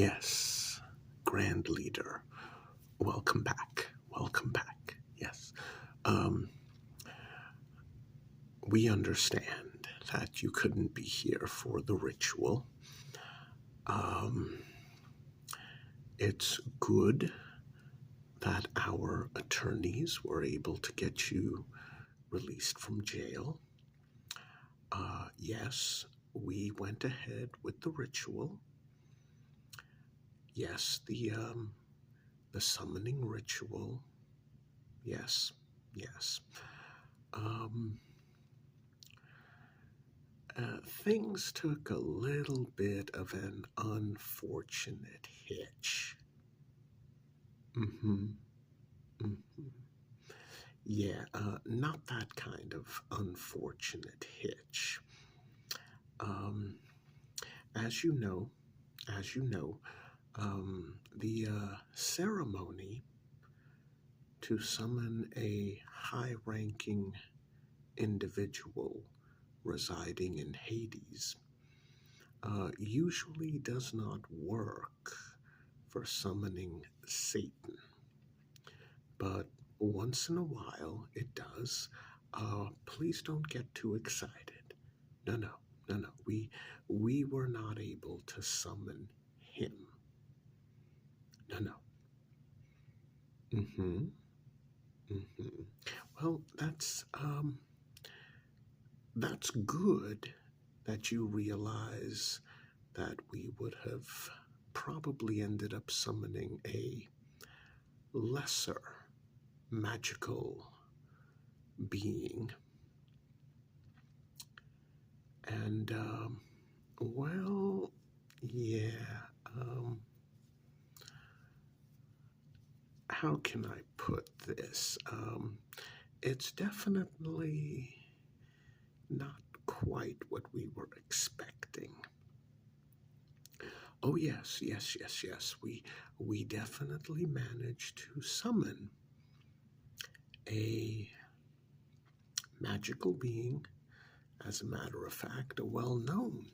Yes, Grand Leader. Welcome back. Welcome back. Yes. Um, we understand that you couldn't be here for the ritual. Um, it's good that our attorneys were able to get you released from jail. Yes, we went ahead with the ritual. Yes, the summoning ritual. Yes, yes. Um, Things took a little bit of an unfortunate hitch. Mm-hmm. Mm-hmm. Yeah, not that kind of unfortunate hitch. Um, as you know, as you know, the ceremony to summon a high-ranking individual residing in Hades usually does not work for summoning Satan, but once in a while it does. Please don't get too excited. No, no, no, no. We were not able to summon him. No, no. Mm-hmm. Mm-hmm. Well, that's good that you realize that we would have probably ended up summoning a lesser magical being. And, well, yeah, how can I put this? It's definitely not quite what we were expecting. Oh yes, yes, yes, yes. We definitely managed to summon a magical being. As a matter of fact, a well-known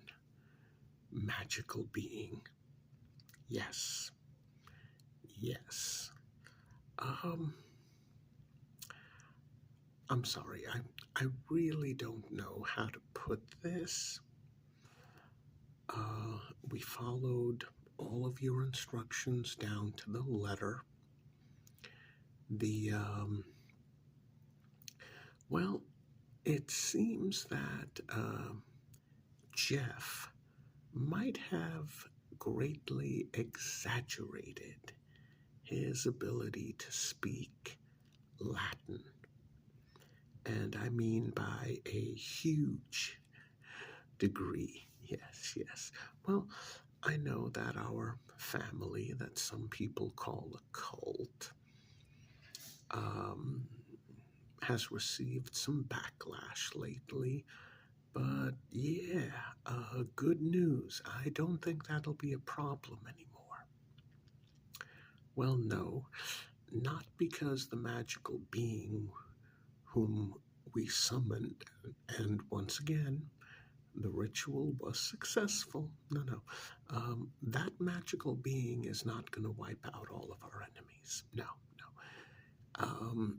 magical being. Yes, yes. Um, I'm sorry. I really don't know how to put this. We followed all of your instructions down to the letter. The well, it seems that Jeff might have greatly exaggerated his ability to speak Latin. And I mean by a huge degree. Yes, yes. Well, I know that our family, that some people call a cult, um, has received some backlash lately. But yeah, good news. I don't think that'll be a problem anymore. Well, no, not because the magical being whom we summoned, and once again, the ritual was successful. No, no. That magical being is not going to wipe out all of our enemies. No, no.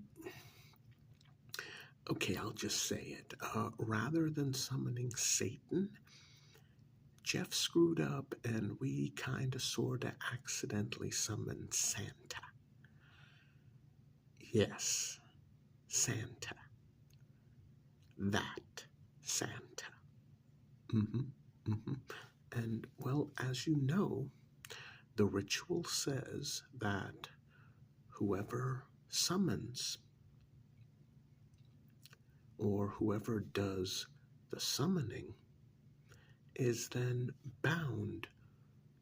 Okay, I'll just say it. Rather than summoning Satan, Jeff screwed up and we kind of sort of accidentally summoned Santa. Yes, Santa. That Santa. Mm-hmm. Mm-hmm. And, well, as you know, the ritual says that whoever summons or whoever does the summoning is then bound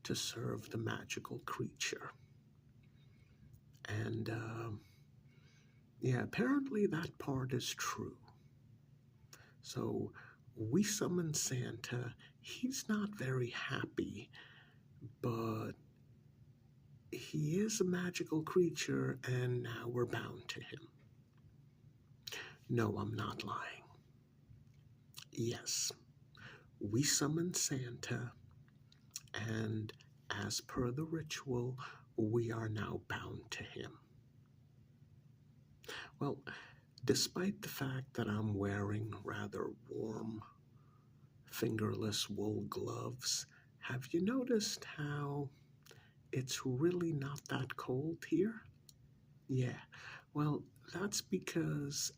to serve the magical creature. And, yeah, apparently that part is true. So we summon Santa. He's not very happy, but he is a magical creature, and now we're bound to him. No, I'm not lying. Yes, we summon Santa, and as per the ritual, we are now bound to him. Well, despite the fact that I'm wearing rather warm, fingerless wool gloves, have you noticed how it's really not that cold here? Yeah, well, that's because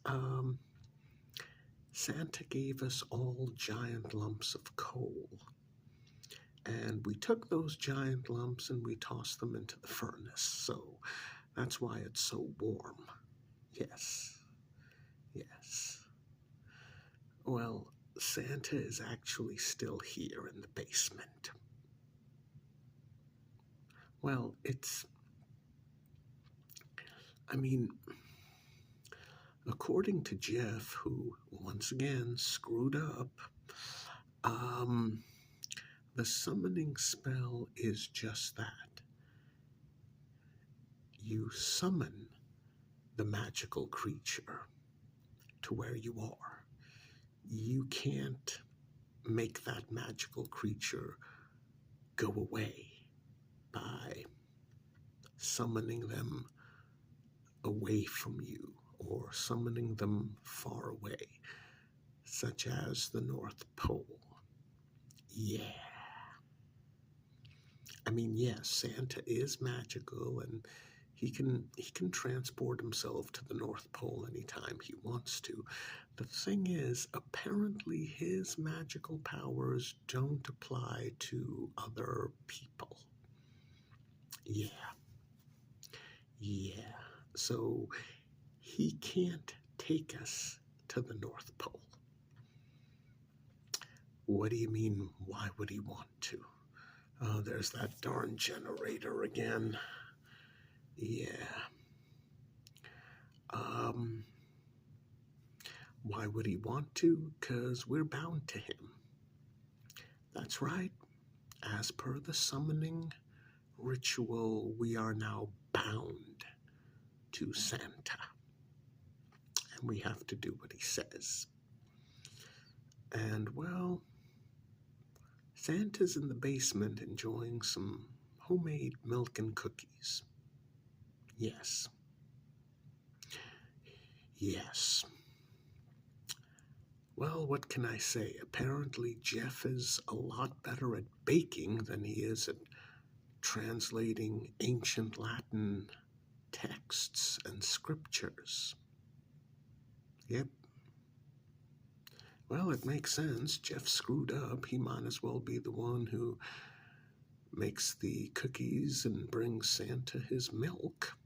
Santa gave us all giant lumps of coal. And we took those giant lumps and we tossed them into the furnace. So that's why it's so warm. Yes, yes. Well, Santa is actually still here in the basement. Well, I mean, according to Jeff, who once again screwed up, the summoning spell is just that. You summon the magical creature to where you are. You can't make that magical creature go away by summoning them away from you or summoning them far away, such as the North Pole. Yeah. I mean, yes, Santa is magical and he can transport himself to the North Pole anytime he wants to. The thing is, apparently his magical powers don't apply to other people. Yeah. Yeah. So he can't take us to the North Pole. What do you mean, why would he want to? Oh, there's that darn generator again. Yeah. Why would he want to? 'Cause we're bound to him. That's right. As per the summoning ritual, we are now bound to Santa. And we have to do what he says. And, well, Santa's in the basement enjoying some homemade milk and cookies. Yes. Yes. Well, what can I say? Apparently, Jeff is a lot better at baking than he is at translating ancient Latin texts and scriptures. Yep. Well, it makes sense. Jeff screwed up. He might as well be the one who makes the cookies and brings Santa his milk.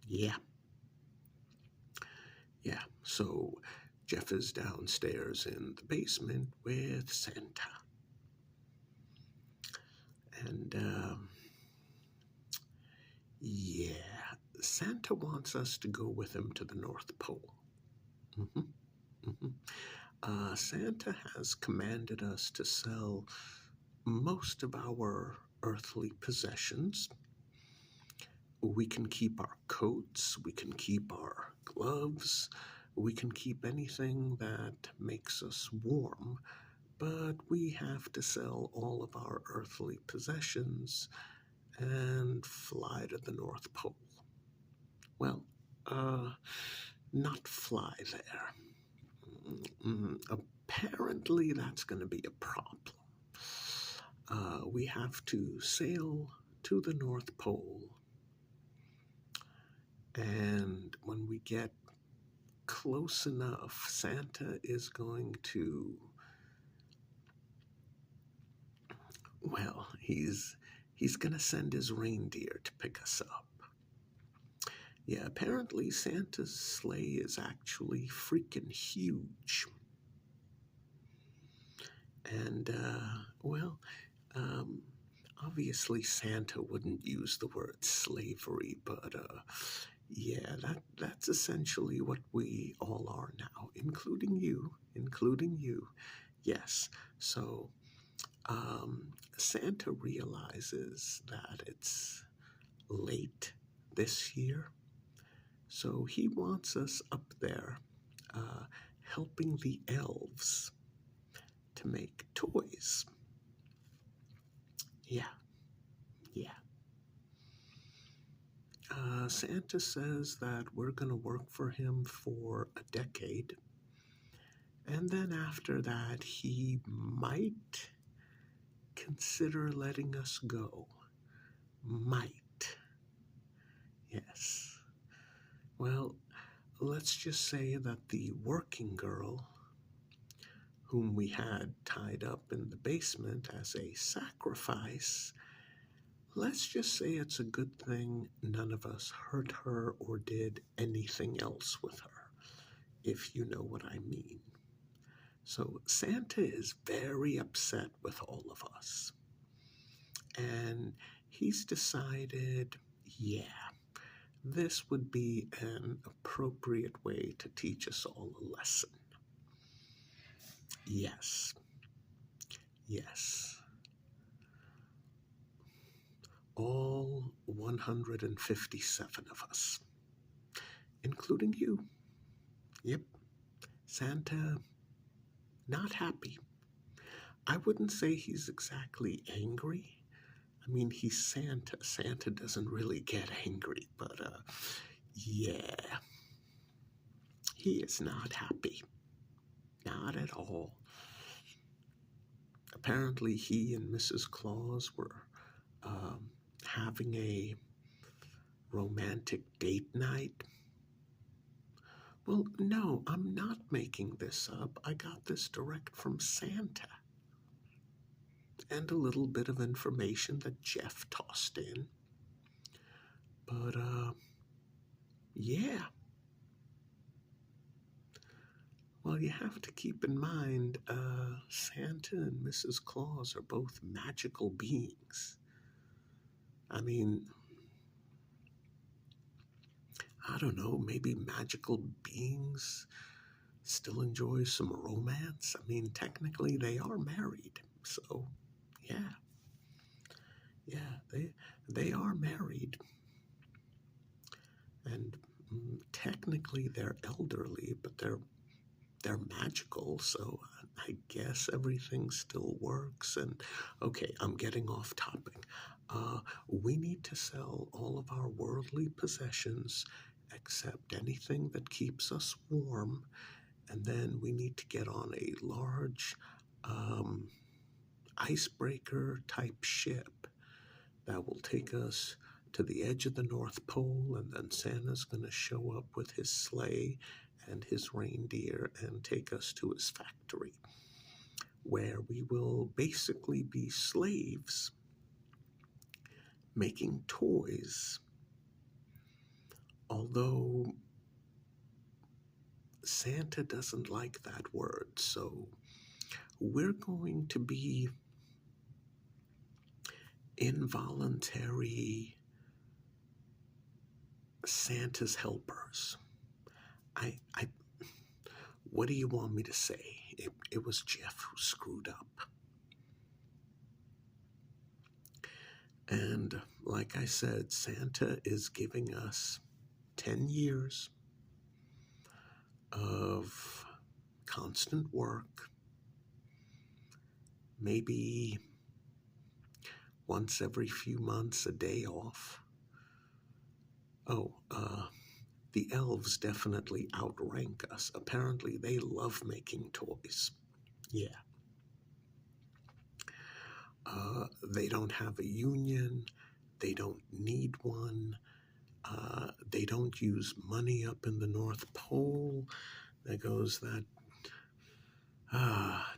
Yeah. Yeah, so Jeff is downstairs in the basement with Santa. And, yeah, Santa wants us to go with him to the North Pole. Santa has commanded us to sell most of our earthly possessions. We can keep our coats, we can keep our gloves, we can keep anything that makes us warm, but we have to sell all of our earthly possessions and fly to the North Pole. Well, not fly there. Apparently that's going to be a problem. We have to sail to the North Pole, and when we get close enough, Santa is going to, well, he's going to send his reindeer to pick us up. Yeah, apparently Santa's sleigh is actually freaking huge. And, well, obviously Santa wouldn't use the word slavery, but, yeah, that's essentially what we all are now, including you. Yes, so, Santa realizes that it's late this year, so he wants us up there helping the elves to make toys. Yeah, yeah. Santa says that we're going to work for him for a decade, and then after that, he might consider letting us go. Might. Yes. Well, let's just say that the working girl, whom we had tied up in the basement as a sacrifice, let's just say it's a good thing none of us hurt her or did anything else with her, if you know what I mean. So Santa is very upset with all of us. And he's decided, yeah, this would be an appropriate way to teach us all a lesson. Yes, yes. All 157 of us, including you. Yep, Santa, not happy. I wouldn't say he's exactly angry. I mean, he's Santa. Santa doesn't really get angry, but yeah, he is not happy. Not at all. Apparently, he and Mrs. Claus were having a romantic date night. Well, no, I'm not making this up. I got this direct from Santa. And a little bit of information that Jeff tossed in. But, yeah. Well, you have to keep in mind, Santa and Mrs. Claus are both magical beings. I mean, I don't know, maybe magical beings still enjoy some romance. I mean, technically they are married, so yeah, they are married, and technically they're elderly, but they're magical, so I guess everything still works. And okay, I'm getting off topic. We need to sell all of our worldly possessions except anything that keeps us warm, and then we need to get on a large icebreaker type ship that will take us to the edge of the North Pole, and then Santa's going to show up with his sleigh and his reindeer and take us to his factory, where we will basically be slaves making toys. Although Santa doesn't like that word, so we're going to be involuntary Santa's helpers. What do you want me to say? It was Jeff who screwed up. And like I said, Santa is giving us 10 years of constant work, maybe once every few months a day off. Oh, the elves definitely outrank us. Apparently, they love making toys. Yeah. They don't have a union. They don't need one. They don't use money up in the North Pole. There goes that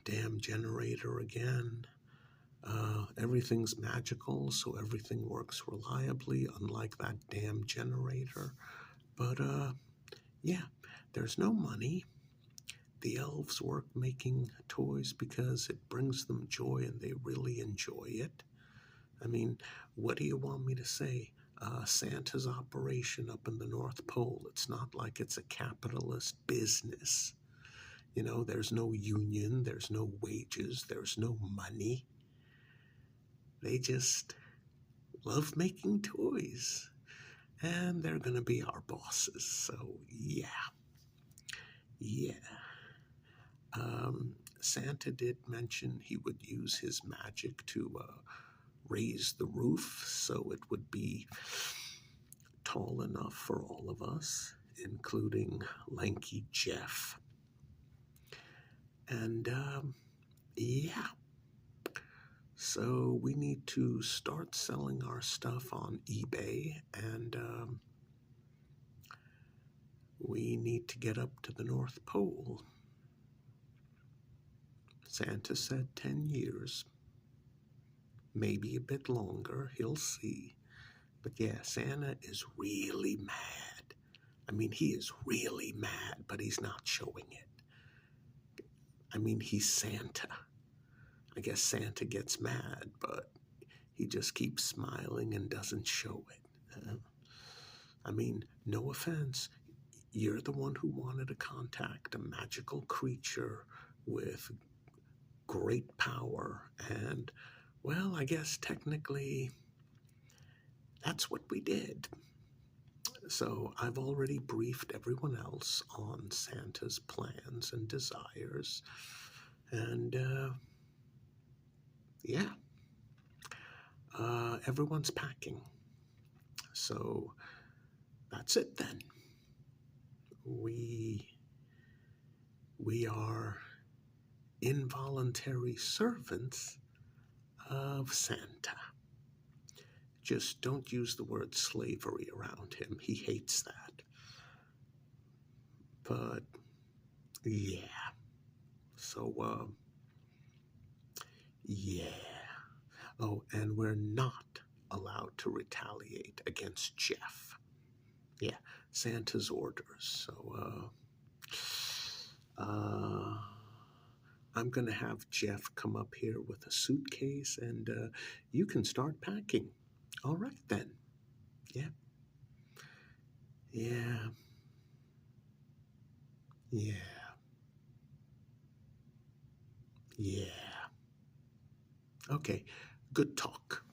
damn generator again. Everything's magical, so everything works reliably, unlike that damn generator. But, yeah, there's no money. The elves work making toys because it brings them joy and they really enjoy it. I mean, what do you want me to say? Santa's operation up in the North Pole, it's not like it's a capitalist business. You know, there's no union, there's no wages, there's no money. They just love making toys. And they're going to be our bosses. So, yeah. Yeah. Santa did mention he would use his magic to raise the roof so it would be tall enough for all of us, including lanky Jeff. And yeah, so we need to start selling our stuff on eBay, and we need to get up to the North Pole. Santa said 10 years, maybe a bit longer, he'll see. But yeah, Santa is really mad. I mean, he is really mad, but he's not showing it. I mean, he's Santa. I guess Santa gets mad, but he just keeps smiling and doesn't show it. I mean, no offense, you're the one who wanted to contact a magical creature with great power, and, well, I guess technically that's what we did. So I've already briefed everyone else on Santa's plans and desires, and yeah, everyone's packing. So that's it then. We are involuntary servants of Santa. Just don't use the word slavery around him. He hates that. But yeah. So yeah. Oh, and we're not allowed to retaliate against Jeff. Yeah, Santa's orders. So I'm going to have Jeff come up here with a suitcase, and you can start packing. All right, then. Yeah. Yeah. Yeah. Yeah. Okay, good talk.